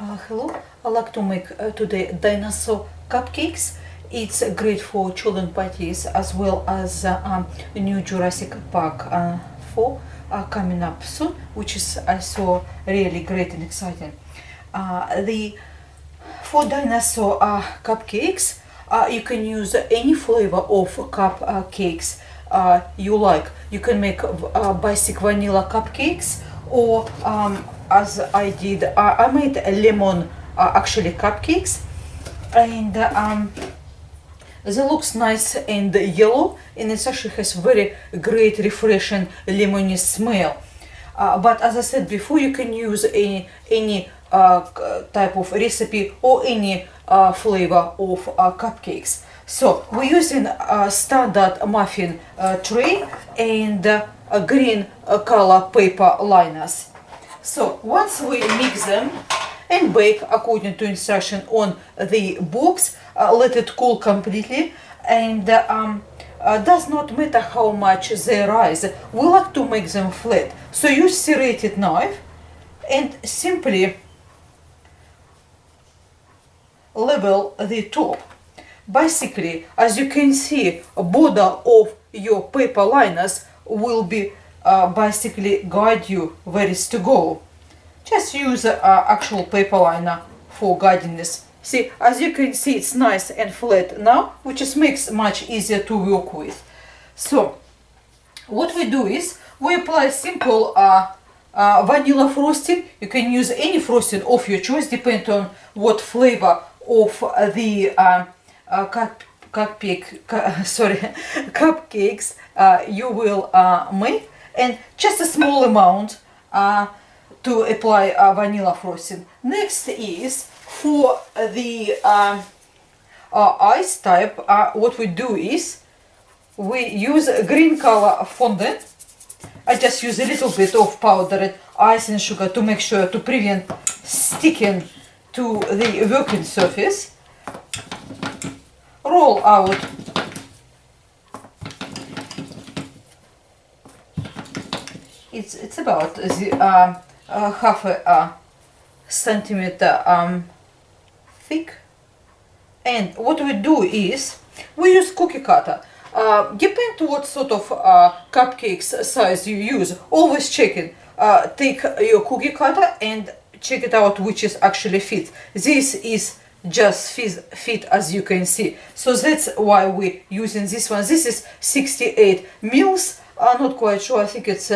Hello, I like to make today dinosaur cupcakes. It's great for children parties as well as new Jurassic Park 4 coming up soon, which is also really great and exciting. The for dinosaur cupcakes, you can use any flavor of cupcakes you like. You can make basic vanilla cupcakes, or as I did, I made a lemon actually cupcakes, and they looks nice and yellow, and it actually has very great refreshing lemony smell. But as I said before, you can use any type of recipe or any flavor of cupcakes. So we're using a standard muffin tray and a green color paper liners. So once we mix them and bake according to instruction on the box, let it cool completely, and does not matter how much they rise. We like to make them flat. So use serrated knife and simply level the top. Basically, as you can see, a border of your paper liners will be basically guide you where is to go. Just use actual paper liner for guiding this. See, as you can see, it's nice and flat now, which just makes much easier to work with. So what we do is we apply simple vanilla frosting. You can use any frosting of your choice, depending on what flavor of the cupcakes you will make, and just a small amount to apply vanilla frosting. Next is for the ice type. What we do is we use a green color fondant. I just use a little bit of powdered ice and sugar to make sure to prevent sticking to the working surface. Roll out it's about the half a centimeter thick, and what we do is we use cookie cutter. Depend to what sort of cupcakes size you use. Always checking. Take your cookie cutter and check it out which is actually fit. This is just fit as you can see, so that's why we're using this one. This is 68 mils. I'm not quite sure, I think it's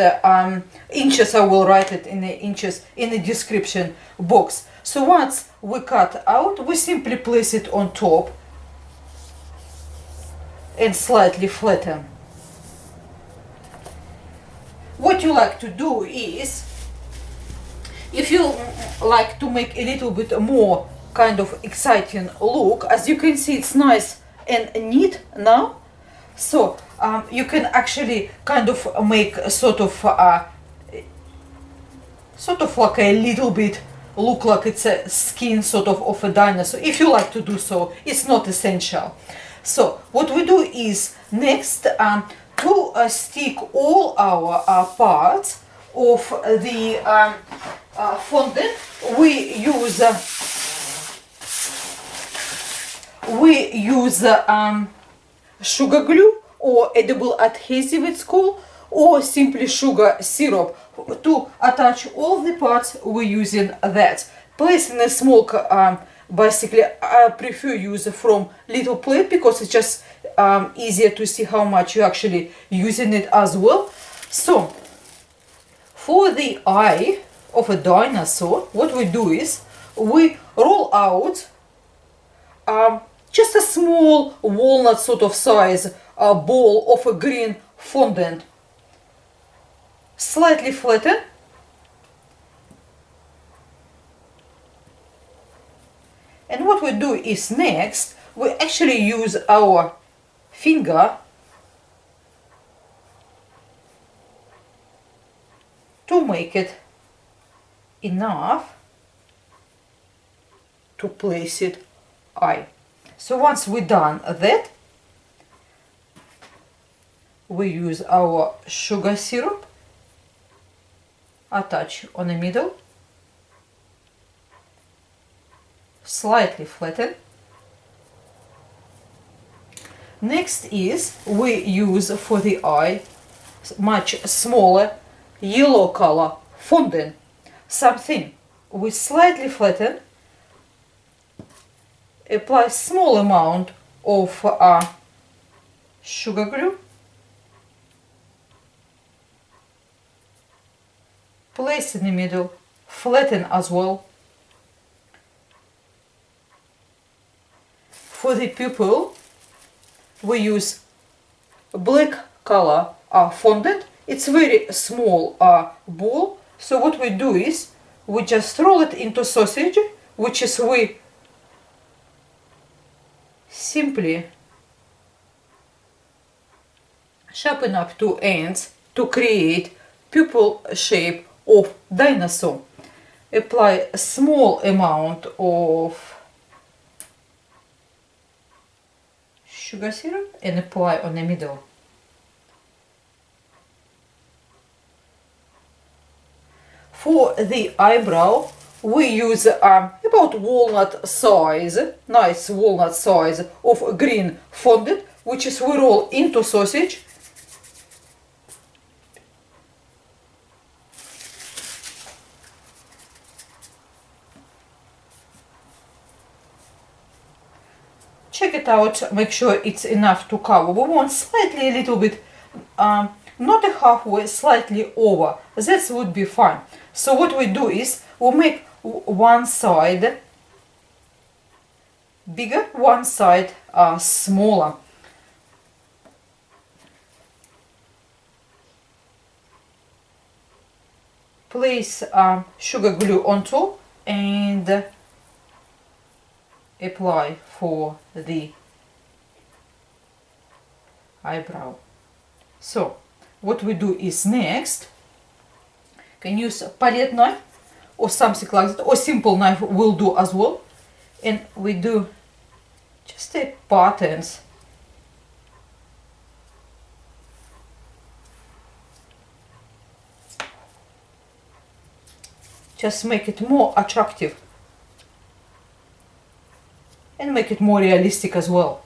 inches. I will write it in the inches in the description box. So once we cut out, we simply place it on top and slightly flatten. What you like to do is, if you like to make a little bit more kind of exciting look, as you can see, it's nice and neat now. So you can actually kind of make a sort of like a little bit look like it's a skin sort of a dinosaur. If you like to do so, it's not essential. So what we do is next to stick all our parts of the fondant, we use sugar glue or edible adhesive it's called, or simply sugar syrup. To attach all the parts we're using that. Place in a small basically I prefer use from little plate because it's just easier to see how much you're actually using it as well. So for the eye of a dinosaur, what we do is we roll out just a small walnut sort of size ball of a green fondant, slightly flatten, and what we do is next we actually use our finger to make it enough to place it eye. So once we're done that, we use our sugar syrup, attach on the middle, slightly flatten. Next is we use for the eye much smaller yellow color fondant. Something we slightly flatten, apply small amount of sugar glue, place in the middle, flatten as well. For the pupil, we use black color fondant. It's very small ball. So what we do is we just roll it into sausage, which is we simply sharpen up two ends to create pupil shape of dinosaur. Apply a small amount of sugar syrup and apply on the middle. For the eyebrow, we use about walnut size, nice walnut size of green fondant, which is we roll into sausage. Check it out, make sure it's enough to cover. We want slightly a little bit, not a halfway, slightly over. That would be fine. So what we do is we make one side bigger, one side smaller. Place sugar glue on top and apply for the eyebrow. So what we do is next, can use a palette knife or something like that, or simple knife will do as well, and we do just a patterns. Just make it more attractive and make it more realistic as well.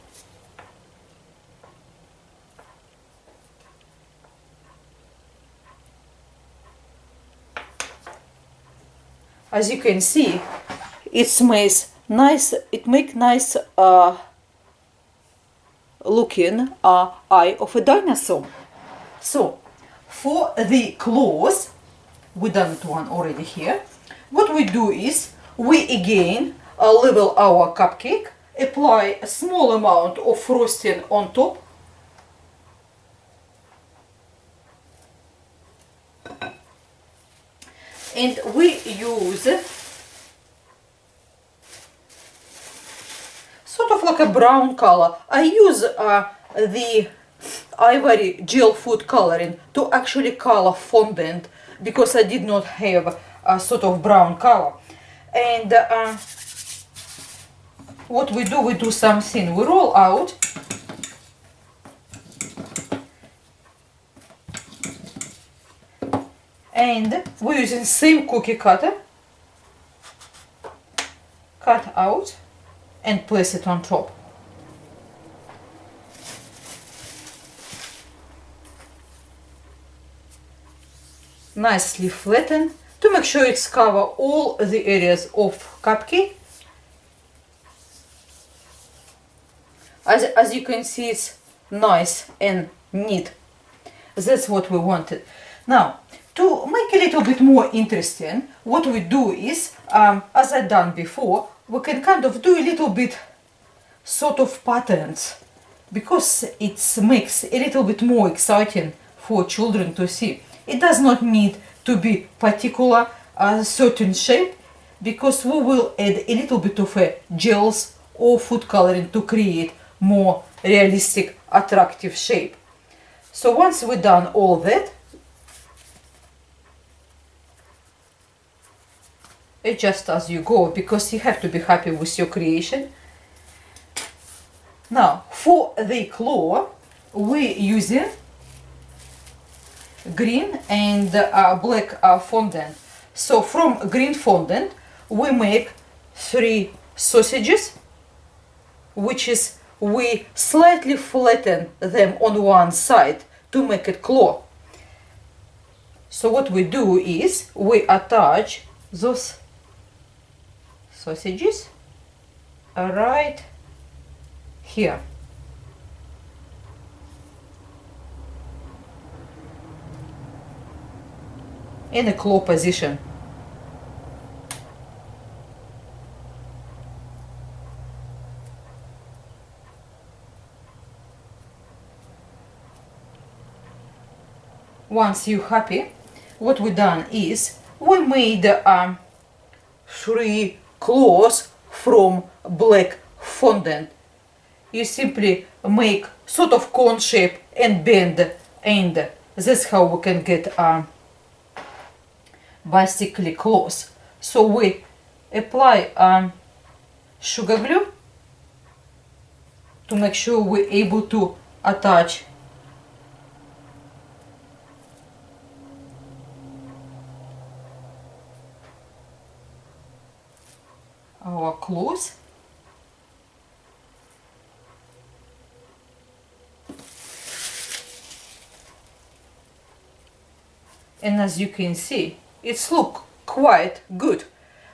As you can see, it makes nice. It makes nice looking eye of a dinosaur. So for the claws, we done it one already here. What we do is we again level our cupcake, apply a small amount of frosting on top. And we use sort of like a brown color. I use the ivory gel food coloring to actually color fondant because I did not have a sort of brown color. And what we do something, we roll out and we're using same cookie cutter, cut out and place it on top. Nicely flatten to make sure it's cover all the areas of cupcake. As you can see, it's nice and neat. That's what we wanted. Now, to make a little bit more interesting, what we do is, as I done before, we can kind of do a little bit sort of patterns because it makes a little bit more exciting for children to see. It does not need to be particular certain shape because we will add a little bit of gels or food coloring to create more realistic, attractive shape. So once we've done all that, adjust as you go because you have to be happy with your creation. Now for the claw, we're using green and black fondant. So from green fondant we make 3 sausages, which is we slightly flatten them on one side to make it claw. So what we do is we attach those sausages right here. In a claw position. Once you're happy, what we done is we made 3 claws from black fondant. You simply make sort of cone shape and bend, and that's how we can get basically claws. So we apply sugar glue to make sure we're able to attach our claws. And as you can see, it's look quite good.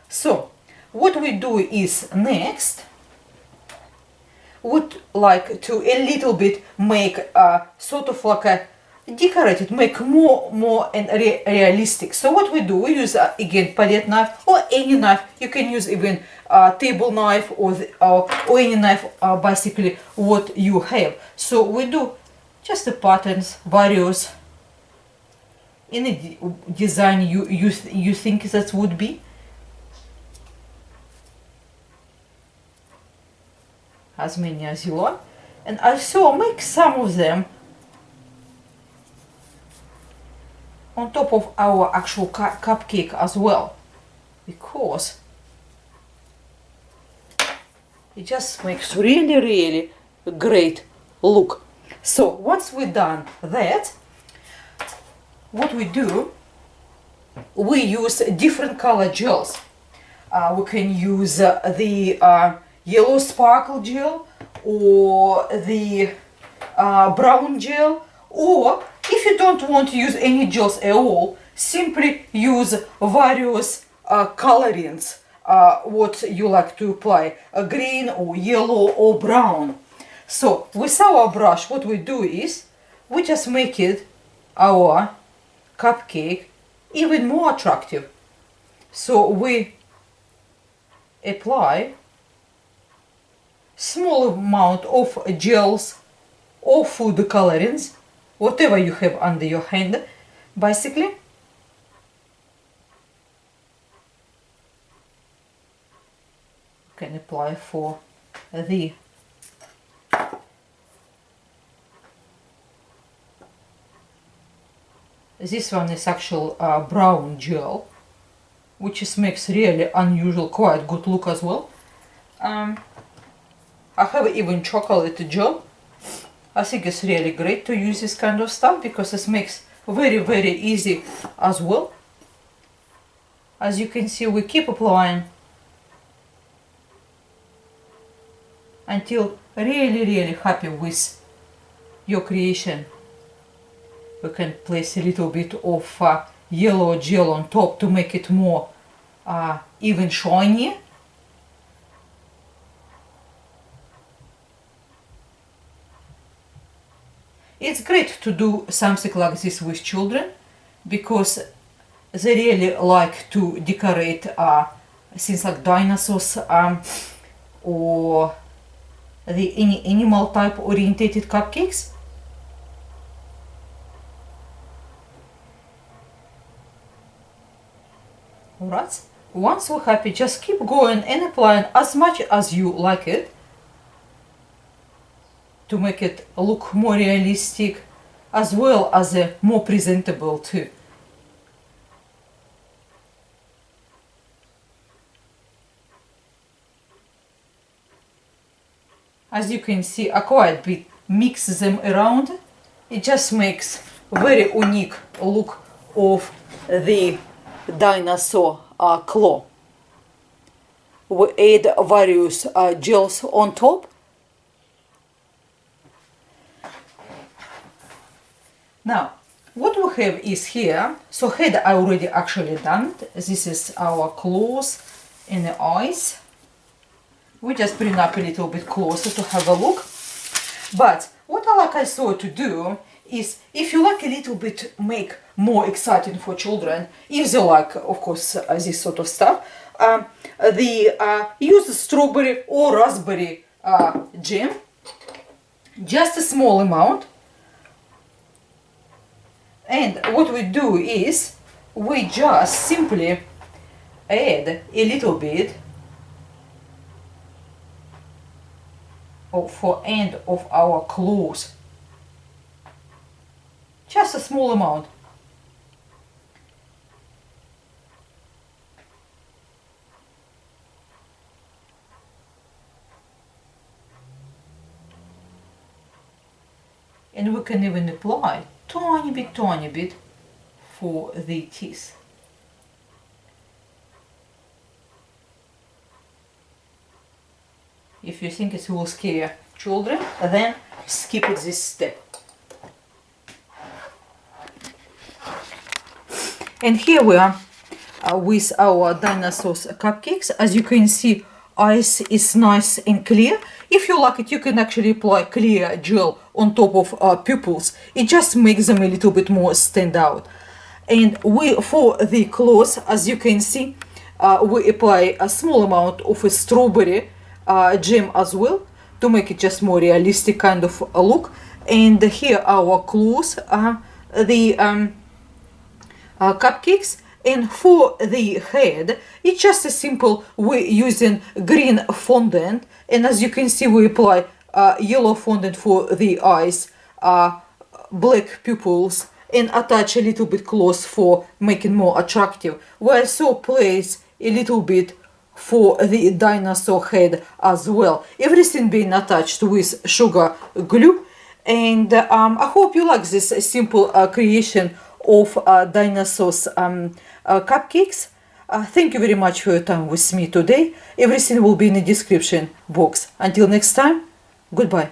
So what we do is next would like to a little bit make a sort of like a decorated, make more and realistic. So what we do, we use again palette knife or any knife. You can use even table knife or any knife, basically what you have. So we do just the patterns, various any design you think that would be. As many as you want. And also make some of them on top of our actual cupcake as well, because it just makes really great look. So once we're done that, what we do, we use different color gels. We can use the yellow sparkle gel or the brown gel, or if you don't want to use any gels at all, simply use various colorings, what you like to apply, green or yellow or brown. So with our brush, what we do is we just make it our cupcake even more attractive. So we apply small amount of gels or food colorings, whatever you have under your hand, basically. You can apply for the this one is actual brown gel, which just makes really unusual, quite good look as well. I have even chocolate gel. I think it's really great to use this kind of stuff because it makes very easy as well. As you can see, we keep applying until really happy with your creation. We can place a little bit of yellow gel on top to make it more even shiny. It's great to do something like this with children because they really like to decorate things like dinosaurs or the any animal type orientated cupcakes. Alright, once we're happy, just keep going and applying as much as you like it to make it look more realistic as well as more presentable too. As you can see, I quite bit mix them around. It just makes very unique look of the dinosaur claw. we add various gels on top. Now, what we have is here, so head I already actually done it. This is our claws and the eyes. We just bring up a little bit closer to have a look. But what I like also to do is, if you like a little bit make more exciting for children, if they like, of course, this sort of stuff, use strawberry or raspberry jam, just a small amount. And what we do is, we just simply add a little bit for end of our claws. Just a small amount. And we can even apply tiny bit for the teeth. If you think it will scare children, then skip this step. And here we are with our dinosaur cupcakes. As you can see, eyes is nice and clear. If you like it, you can actually apply clear gel on top of pupils. It just makes them a little bit more stand out. And for the claws, as you can see, we apply a small amount of a strawberry jam as well, to make it just more realistic kind of a look. And here our claws are the cupcakes. And for the head, it's just a simple, we're using green fondant, and as you can see, we apply yellow fondant for the eyes, black pupils, and attach a little bit close for making more attractive. We also place a little bit for the dinosaur head as well. Everything being attached with sugar glue. And I hope you like this simple creation of dinosaurs cupcakes. Thank you very much for your time with me today. Everything will be in the description box. Until next time, goodbye.